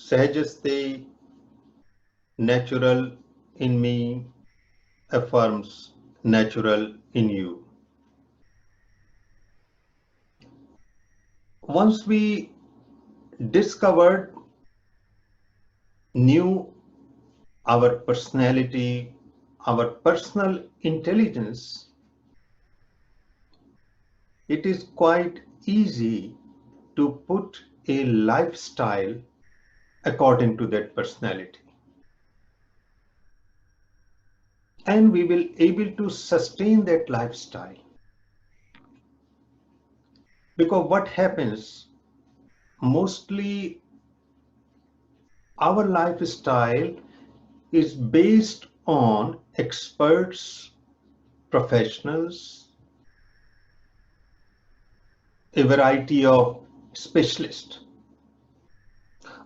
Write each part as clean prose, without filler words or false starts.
Sahajaste, natural in me, affirms natural in you. Once we discovered, knew our personality, our personal intelligence, it is quite easy to put a lifestyle according to that personality. And we will able to sustain that lifestyle. Because what happens, mostly our lifestyle is based on experts, professionals, a variety of specialists.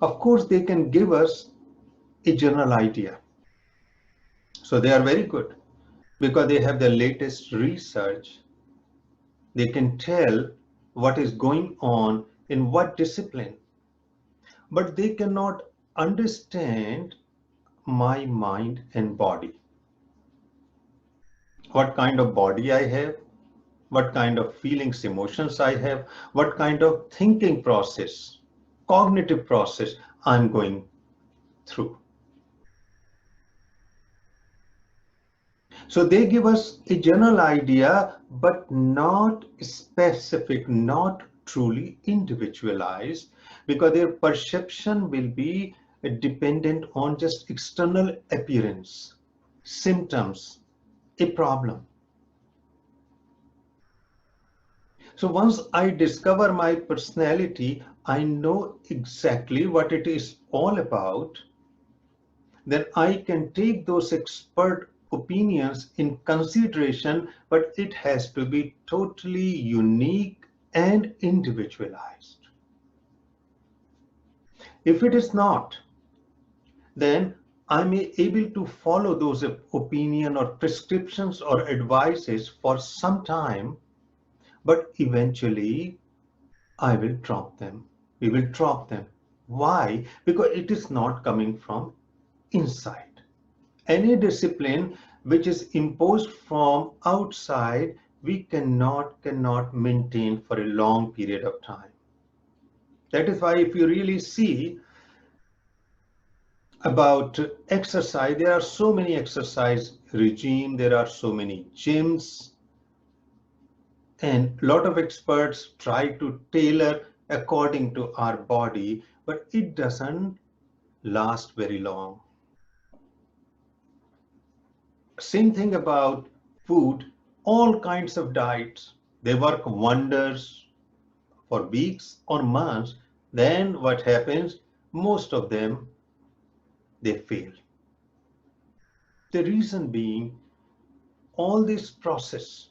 Of course, they can give us a general idea. So they are very good because they have the latest research. They can tell what is going on in what discipline, but they cannot understand my mind and body. What kind of body I have, what kind of feelings, emotions I have, what kind of thinking process, cognitive process I'm going through. So they give us a general idea, but not specific, not truly individualized, because their perception will be dependent on just external appearance, symptoms, a problem. So once I discover my personality, I know exactly what it is all about, then I can take those expert opinions in consideration, but it has to be totally unique and individualized. If it is not, then I may able to follow those opinion or prescriptions or advices for some time, but eventually I will drop them. We will drop them. Why? Because it is not coming from inside. Any discipline which is imposed from outside, we cannot maintain for a long period of time. That is why if you really see about exercise, there are so many exercise regime, there are so many gyms, and a lot of experts try to tailor according to our body, but it doesn't last very long. Same thing about food, all kinds of diets, they work wonders for weeks or months. Then what happens? Most of them, they fail. The reason being, all this process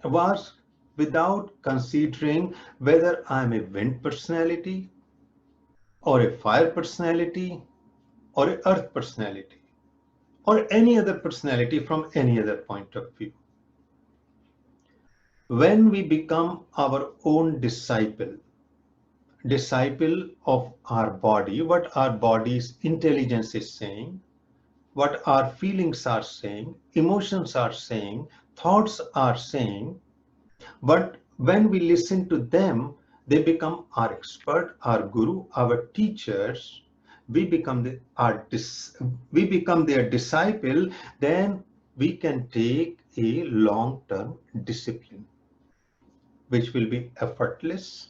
was without considering whether I'm a wind personality or a fire personality or a earth personality or any other personality from any other point of view. When we become our own disciple, disciple of our body, what our body's intelligence is saying, what our feelings are saying, emotions are saying, thoughts are saying, but when we listen to them, they become our expert, our guru, our teachers. We become we become their disciple. Then we can take a long-term discipline, which will be effortless,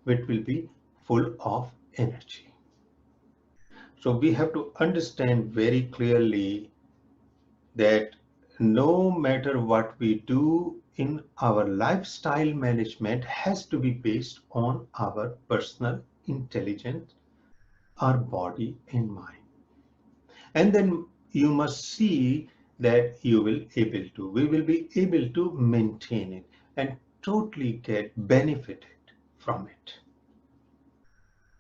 which will be full of energy. So we have to understand very clearly that no matter what we do in our lifestyle management has to be based on our personal intelligence, our body and mind. And then you must see that we will be able to maintain it and totally get benefited from it.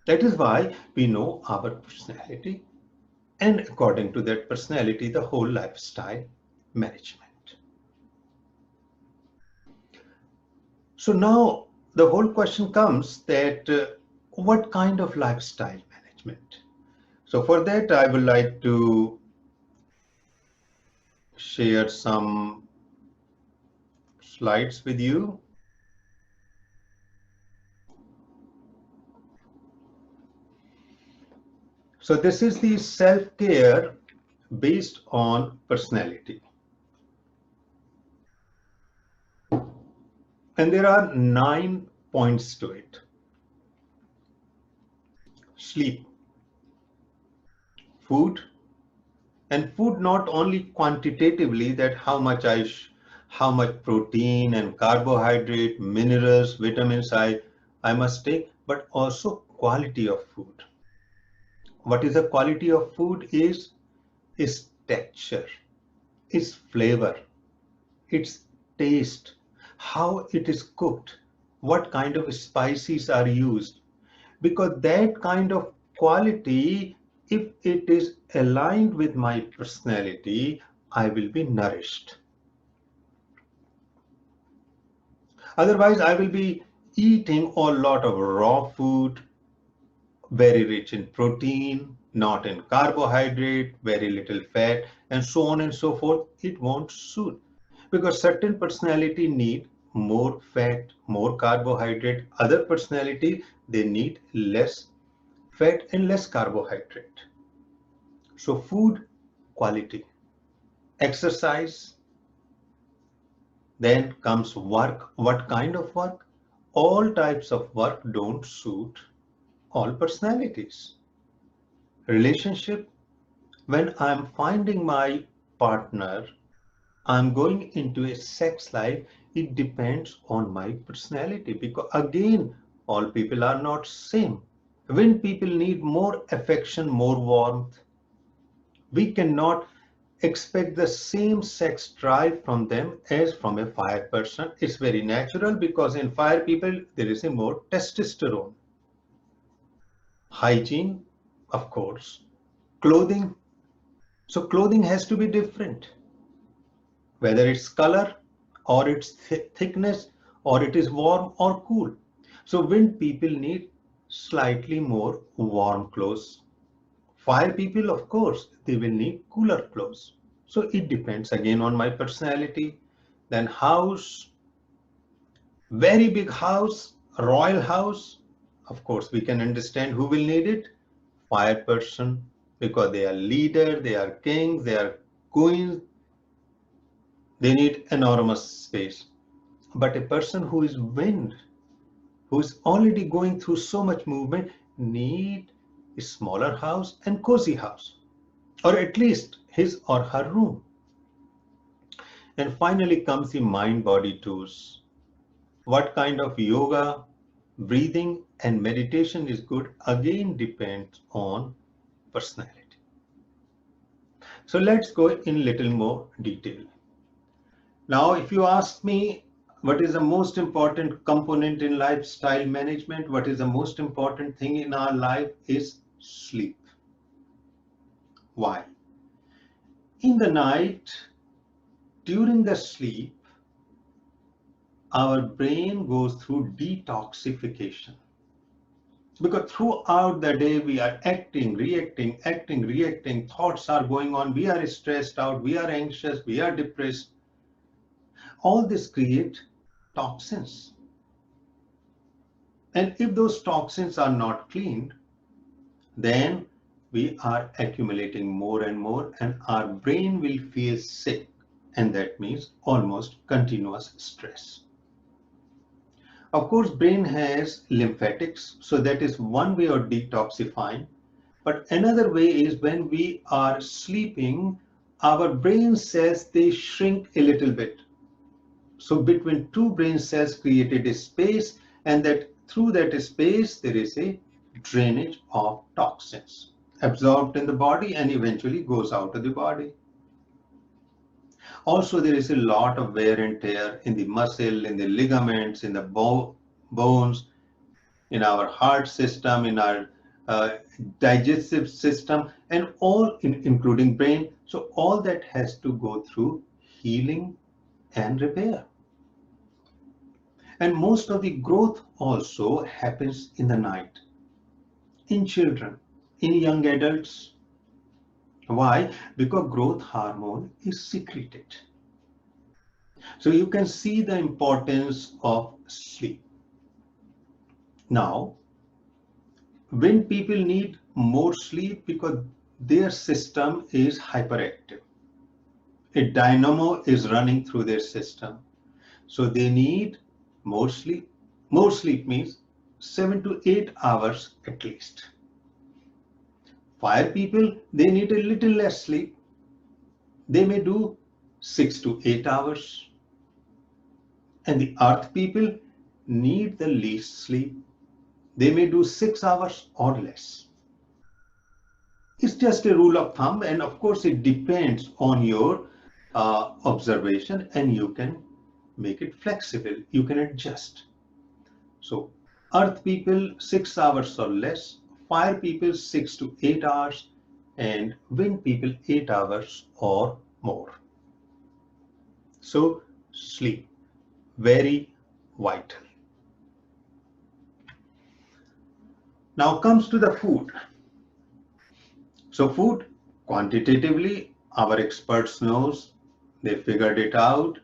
That is why we know our personality, and according to that personality, the whole lifestyle management. So now the whole question comes that what kind of lifestyle management? So for that, I would like to share some slides with you. So this is the self-care based on personality. And there are 9 points to it. Sleep, food, and food not only quantitatively, that how much protein and carbohydrate, minerals, vitamins I must take, but also quality of food. What is the quality of food is texture, is flavor, its taste, how it is cooked, what kind of spices are used. Because that kind of quality, if it is aligned with my personality, I will be nourished. Otherwise, I will be eating a lot of raw food, very rich in protein, not in carbohydrate, very little fat, and so on and so forth. It won't suit because certain personality need more fat, more carbohydrate. Other personality, they need less fat and less carbohydrate. So food quality, exercise, then comes work. What kind of work? All types of work don't suit all personalities. Relationship, when I'm finding my partner, I'm going into a sex life, it depends on my personality because again, all people are not same. When people need more affection, more warmth, we cannot expect the same sex drive from them as from a fire person. It's very natural because in fire people, there is a more testosterone. Hygiene, of course. Clothing. So clothing has to be different, whether it's color or its thickness or it is warm or cool. So wind people need slightly more warm clothes. Fire people, of course, they will need cooler clothes. So it depends again on my personality. Then house, very big house, royal house. Of course, we can understand who will need it. Fire person, because they are leader, they are kings, they are queens. They need enormous space. But a person who is wind, who is already going through so much movement, need a smaller house and cozy house, or at least his or her room. And finally comes the mind-body tools. What kind of yoga, breathing, and meditation is good again depends on personality. So let's go in little more detail. Now, if you ask me what is the most important component in lifestyle management, what is the most important thing in our life is sleep. Why? In the night, during the sleep, our brain goes through detoxification. Because throughout the day, we are acting, reacting, thoughts are going on, we are stressed out, we are anxious, we are depressed. All this create toxins. And if those toxins are not cleaned, then we are accumulating more and more, and our brain will feel sick. And that means almost continuous stress. Of course, brain has lymphatics, so that is one way of detoxifying. But another way is when we are sleeping, our brain cells, they shrink a little bit. So between two brain cells created a space, and that through that space, there is a drainage of toxins absorbed in the body and eventually goes out of the body. Also, there is a lot of wear and tear in the muscle, in the ligaments, in the bones, in our heart system, in our digestive system, and including brain. So all that has to go through healing and repair. And most of the growth also happens in the night. in children, in young adults. Why? Because growth hormone is secreted. So you can see the importance of sleep. Now, when people need more sleep because their system is hyperactive, a dynamo is running through their system. So they need more sleep. More sleep means 7 to 8 hours at least. Fire people, they need a little less sleep. They may do 6 to 8 hours. And the earth people need the least sleep. They may do 6 hours or less. It's just a rule of thumb, and of course it depends on your observation, and you can make it flexible. You can adjust. So earth people 6 hours or less, fire people 6 to 8 hours, and wind people 8 hours or more. So sleep, very vital. Now comes to the food. So food, quantitatively, our experts knows, they figured it out,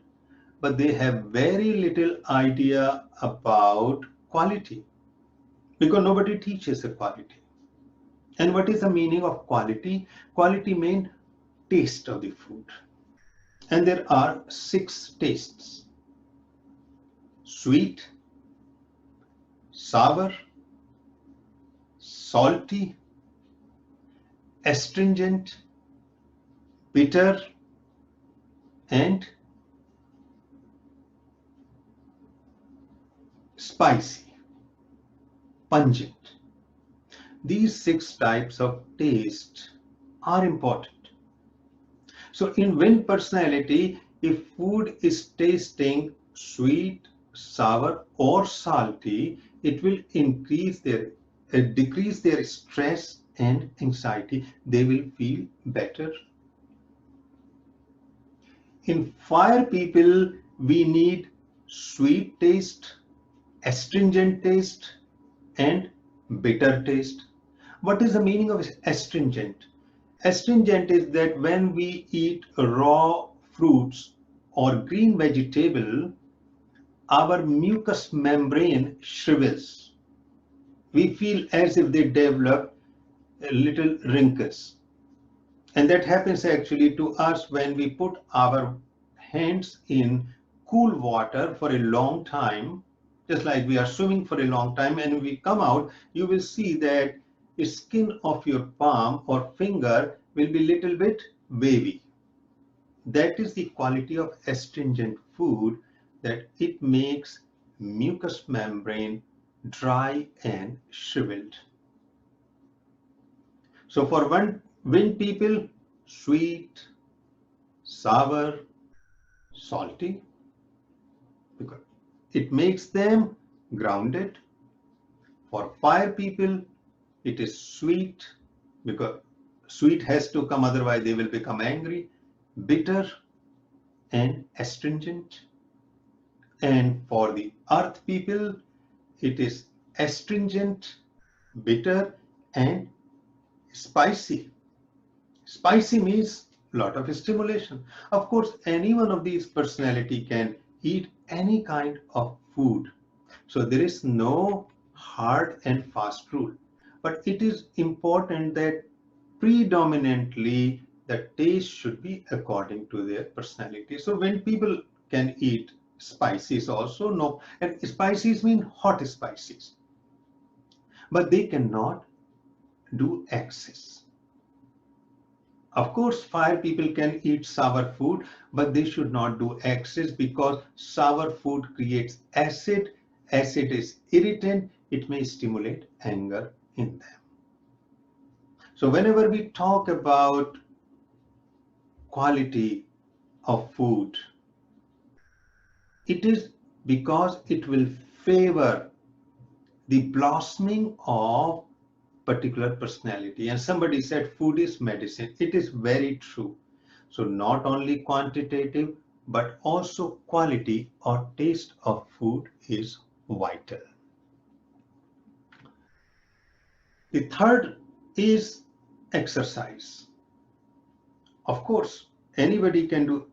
but they have very little idea about quality because nobody teaches the quality. And what is the meaning of quality? Quality means taste of the food. And there are 6 tastes: sweet, sour, salty, astringent, bitter, and spicy, pungent. These 6 types of taste are important. So in wind personality, if food is tasting sweet, sour, or salty, it will decrease their stress and anxiety. They will feel better. In fire people, we need sweet taste, astringent taste, and bitter taste. What is the meaning of astringent? Astringent is that when we eat raw fruits or green vegetable, our mucous membrane shrivels. We feel as if they develop little wrinkles. And that happens actually to us when we put our hands in cool water for a long time, just like we are swimming for a long time, and we come out, you will see that the skin of your palm or finger will be little bit wavy. That is the quality of astringent food, that it makes mucous membrane dry and shriveled. So for wind people, sweet, sour, salty, because it makes them grounded. For fire people, it is sweet, because sweet has to come, otherwise they will become angry, bitter, and astringent. And for the earth people, it is astringent, bitter, and spicy. Spicy means lot of stimulation. Of course, any one of these personality can eat any kind of food. So there is no hard and fast rule. But it is important that predominantly the taste should be according to their personality. So when people can eat spices also, no, and spices mean hot spices, but they cannot do excess. Of course, fire people can eat sour food, but they should not do excess, because sour food creates acid. Acid is irritant. It may stimulate anger in them. So whenever we talk about quality of food, it is because it will favor the blossoming of particular personality. And somebody said food is medicine. It is very true. So not only quantitative, but also quality or taste of food is vital. The third is exercise. Of course, anybody can do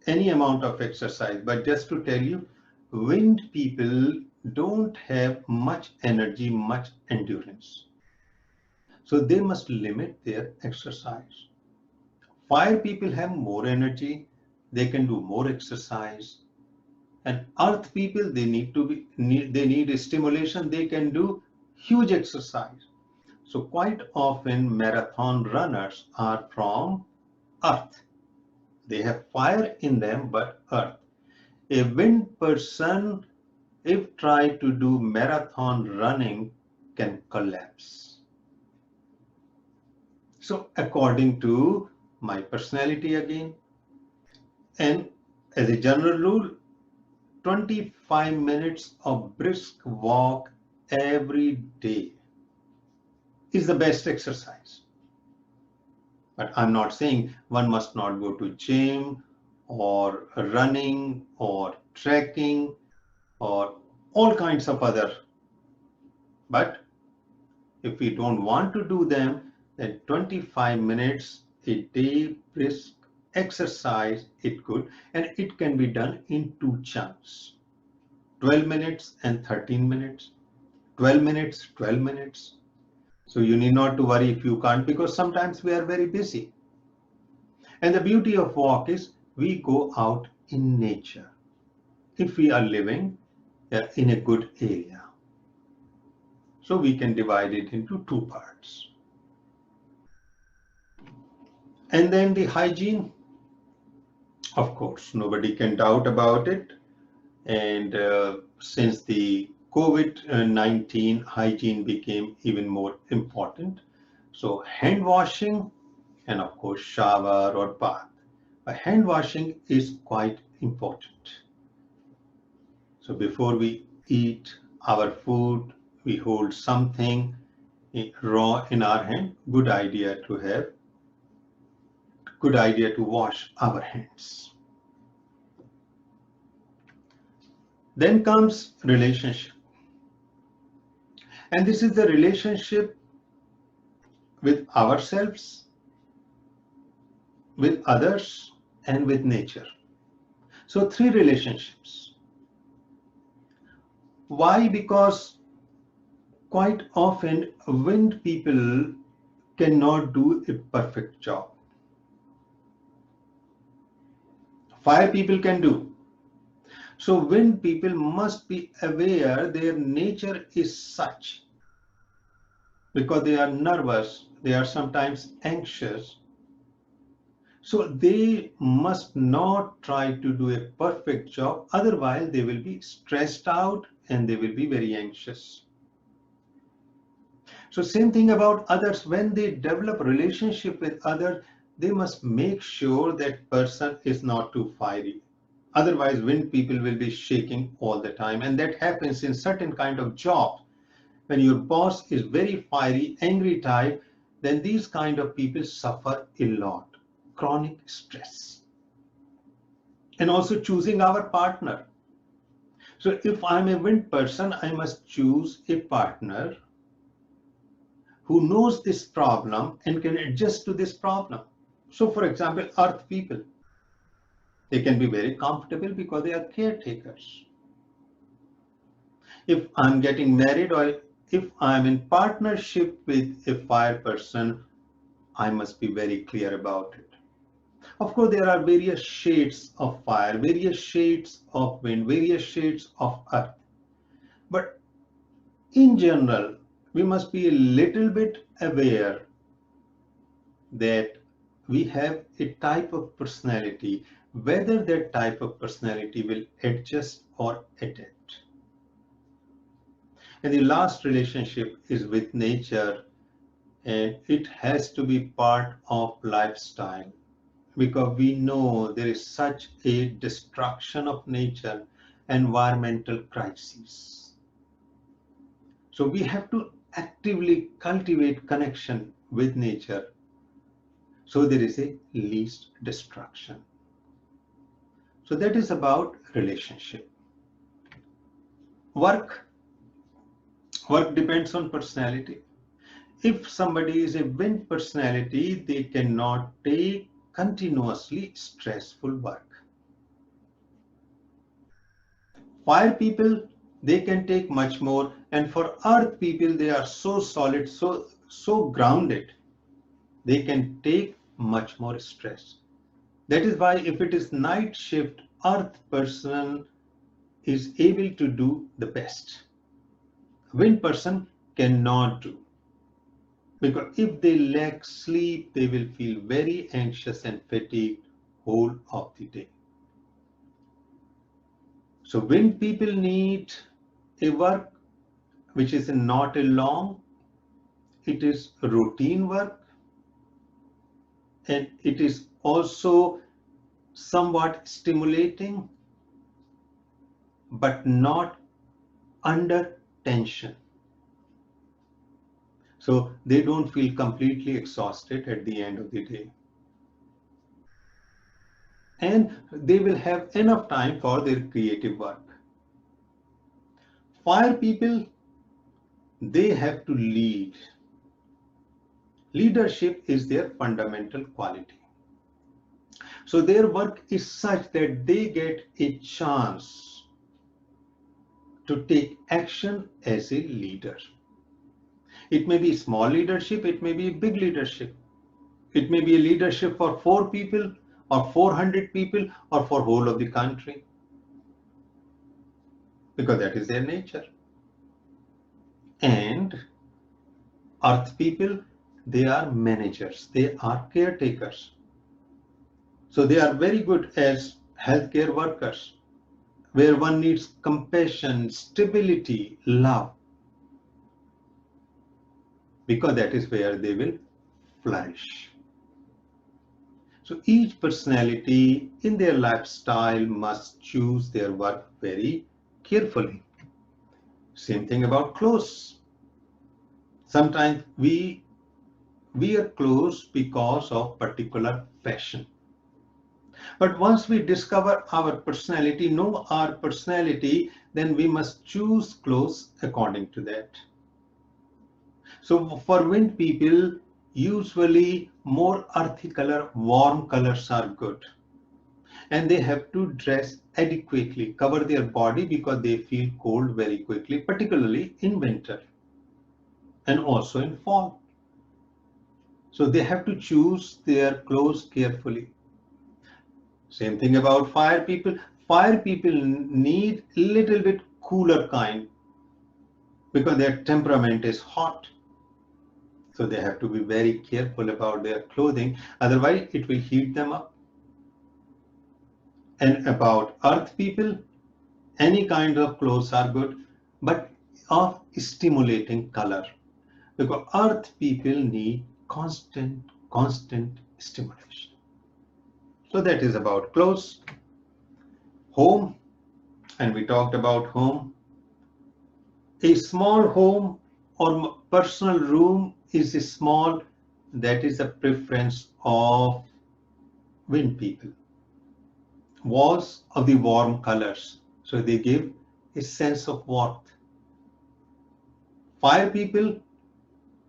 any amount of exercise, but just to tell you, wind people don't have much energy, much endurance. So they must limit their exercise. Fire people have more energy, they can do more exercise. And earth people, they need a stimulation, they can do huge exercise. So quite often marathon runners are from earth. They have fire in them, but earth. A wind person, if try to do marathon running, can collapse. So according to my personality again, and as a general rule, 25 minutes of brisk walk every day is the best exercise. But I'm not saying one must not go to gym or running or trekking or all kinds of other. But if we don't want to do them, then 25 minutes a day brisk exercise it could, and it can be done in two chunks. 12 minutes and 13 minutes, 12 minutes, 12 minutes. So you need not to worry if you can't, because sometimes we are very busy. And the beauty of walk is we go out in nature if we are living in a good area. So we can divide it into two parts. And then the hygiene, of course, nobody can doubt about it. And since the COVID-19, hygiene became even more important. So hand washing and of course shower or bath. Hand washing is quite important. So before we eat our food, we hold something raw in our hand. Good idea to wash our hands. Then comes relationship. And this is the relationship with ourselves, with others, and with nature. So three relationships. Why? Because quite often wind people cannot do a perfect job. Fire people can do. So wind people must be aware their nature is such, because they are nervous, they are sometimes anxious. So they must not try to do a perfect job, otherwise they will be stressed out and they will be very anxious. So same thing about others. When they develop relationship with others, they must make sure that person is not too fiery. Otherwise, wind people will be shaking all the time. And that happens in certain kind of jobs. When your boss is very fiery, angry type, then these kind of people suffer a lot. Chronic stress. And also choosing our partner. So if I'm a wind person, I must choose a partner who knows this problem and can adjust to this problem. So for example, earth people, they can be very comfortable because they are caretakers. If I'm getting married or if I'm in partnership with a fire person, I must be very clear about it. Of course, there are various shades of fire, various shades of wind, various shades of earth. But in general, we must be a little bit aware that we have a type of personality, whether that type of personality will adjust or adapt. And the last relationship is with nature, and it has to be part of lifestyle, because we know there is such a destruction of nature, environmental crises. So we have to actively cultivate connection with nature, so there is a least destruction. So that is about relationship. Work depends on personality. If somebody is a wind personality, they cannot take continuously stressful work. Fire people, they can take much more, and for earth people, they are so solid, so grounded, they can take much more stress. That is why if it is night shift, earth person is able to do the best. Wind person cannot do, because if they lack sleep, they will feel very anxious and fatigued whole of the day. So wind people need a work which is not a long, it is routine work, and it is also somewhat stimulating, but not under tension. So they don't feel completely exhausted at the end of the day. And they will have enough time for their creative work. Fire people, they have to lead. Leadership is their fundamental quality. So their work is such that they get a chance to take action as a leader. It may be small leadership, it may be big leadership. It may be a leadership for 4 people or 400 people or for whole of the country, because that is their nature. And earth people, they are managers, they are caretakers. So they are very good as healthcare workers, where one needs compassion, stability, love, because that is where they will flourish. So each personality in their lifestyle must choose their work very carefully. Same thing about clothes. Sometimes we wear clothes because of particular fashion. But once we discover our personality, know our personality, then we must choose clothes according to that. So for wind people, usually more earthy color, warm colors are good. And they have to dress adequately, cover their body because they feel cold very quickly, particularly in winter and also in fall. So they have to choose their clothes carefully. Same thing about fire people. Fire people need little bit cooler kind because their temperament is hot. So they have to be very careful about their clothing, otherwise it will heat them up. And about earth people, any kind of clothes are good, but of stimulating color, because earth people need constant stimulation. So that is about clothes. Home, and we talked about home. A small home or personal room is a small, that is a preference of wind people. Walls of the warm colors, so they give a sense of warmth. Fire people,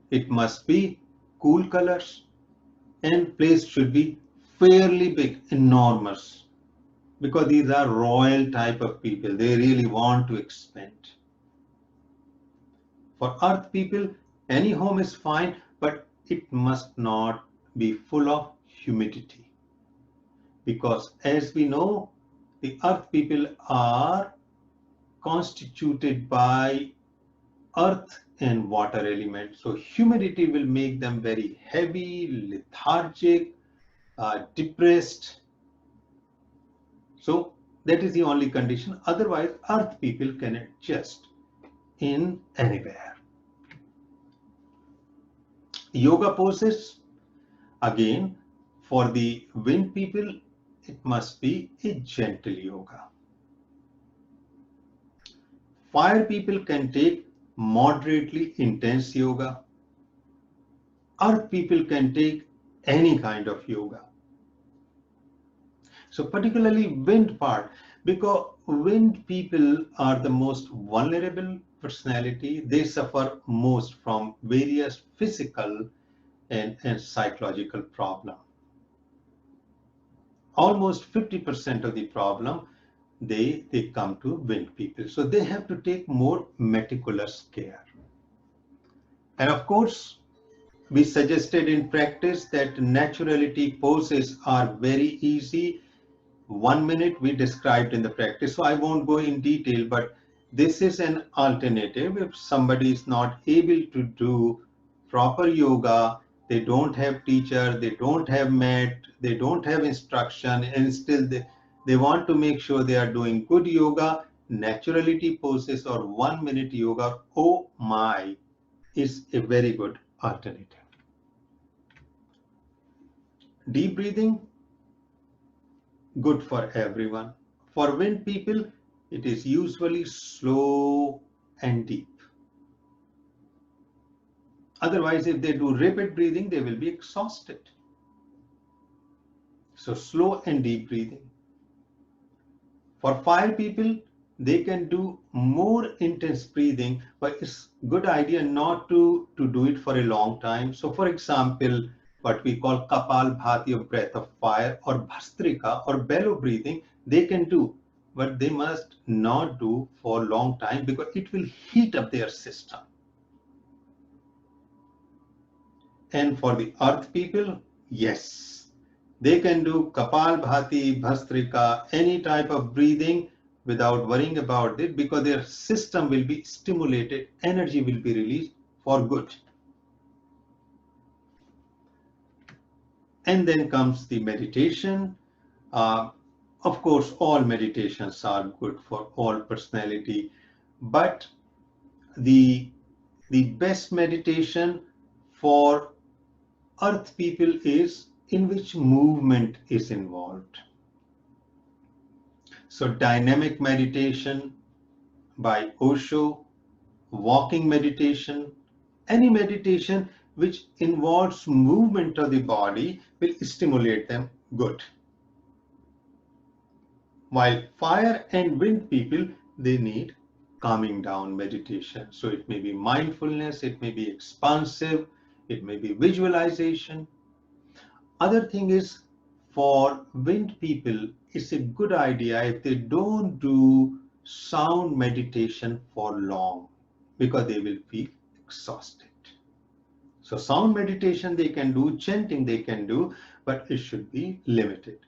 it must be cool colors, and place should be fairly big, enormous, because these are royal type of people. They really want to expand. For earth people, any home is fine, but it must not be full of humidity, because as we know, the earth people are constituted by earth and water element. So humidity will make them very heavy, lethargic, depressed. So that is the only condition. Otherwise, earth people can adjust in anywhere. Yoga poses, again, for the wind people, it must be a gentle yoga. Fire people can take moderately intense yoga. Earth people can take any kind of yoga. So particularly wind part, Because when people are the most vulnerable personality, they suffer most from various physical and psychological problems. Almost 50% of the problem they come to wind people. So they have to take more meticulous care. And of course, we suggested in practice that naturality poses are very easy. 1 minute we described in the practice, so I won't go in detail, but this is an alternative. If somebody is not able to do proper yoga, they don't have teacher, they don't have mat, they don't have instruction, and still they want to make sure they are doing good yoga, naturality poses or 1 minute yoga, oh my, is a very good alternative. Deep breathing, good for everyone. For wind people, it is usually slow and deep. Otherwise, if they do rapid breathing, they will be exhausted. So slow and deep breathing. For fire people, they can do more intense breathing, but it's good idea not to do it for a long time. So for example, what we call Kapalbhati of breath of fire or Bhastrika or bellow breathing, they can do, but they must not do for a long time because it will heat up their system. And for the earth people, yes, they can do Kapalbhati, Bhastrika, any type of breathing without worrying about it because their system will be stimulated, energy will be released for good. And then comes the meditation. Of course, all meditations are good for all personality, but the best meditation for earth people is in which movement is involved. So dynamic meditation by Osho, walking meditation, any meditation which involves movement of the body will stimulate them good. While fire and wind people, they need calming down meditation. So it may be mindfulness, it may be expansive, it may be visualization. Other thing is, for wind people, it's a good idea if they don't do sound meditation for long because they will feel exhausted. So sound meditation they can do, chanting they can do, but it should be limited.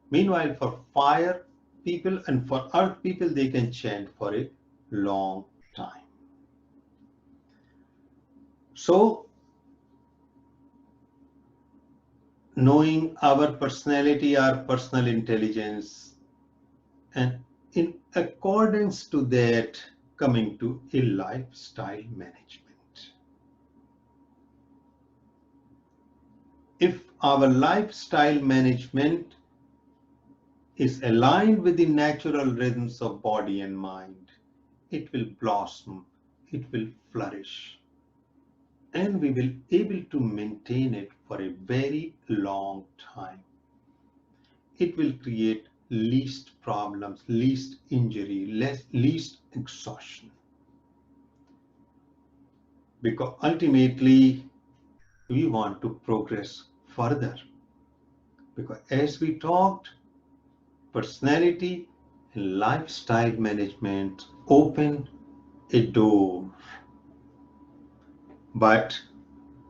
Meanwhile, for fire people and for earth people, they can chant for a long time. So knowing our personality, our personal intelligence, and in accordance to that, coming to a lifestyle management. If our lifestyle management is aligned with the natural rhythms of body and mind, it will blossom, it will flourish, and we will be able to maintain it for a very long time. It will create least problems, least injury, least exhaustion. Because ultimately, we want to progress further. Because as we talked, personality and lifestyle management open a door. But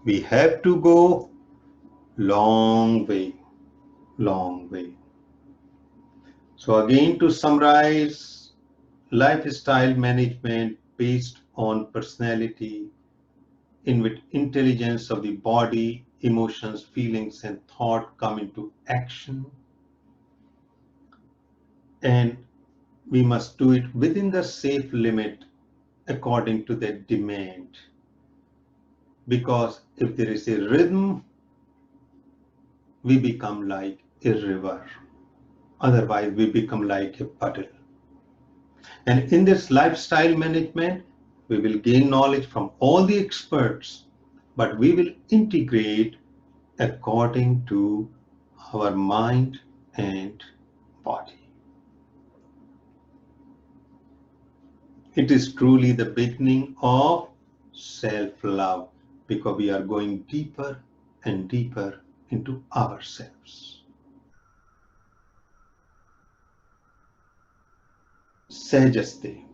we have to go long way, long way. So again, to summarize, lifestyle management based on personality, in which intelligence of the body, emotions, feelings, and thought come into action. And we must do it within the safe limit according to their demand. Because if there is a rhythm, we become like a river. Otherwise, we become like a puddle. And in this lifestyle management, we will gain knowledge from all the experts, but we will integrate according to our mind and body. It is truly the beginning of self-love because we are going deeper and deeper into ourselves. Sehajasti.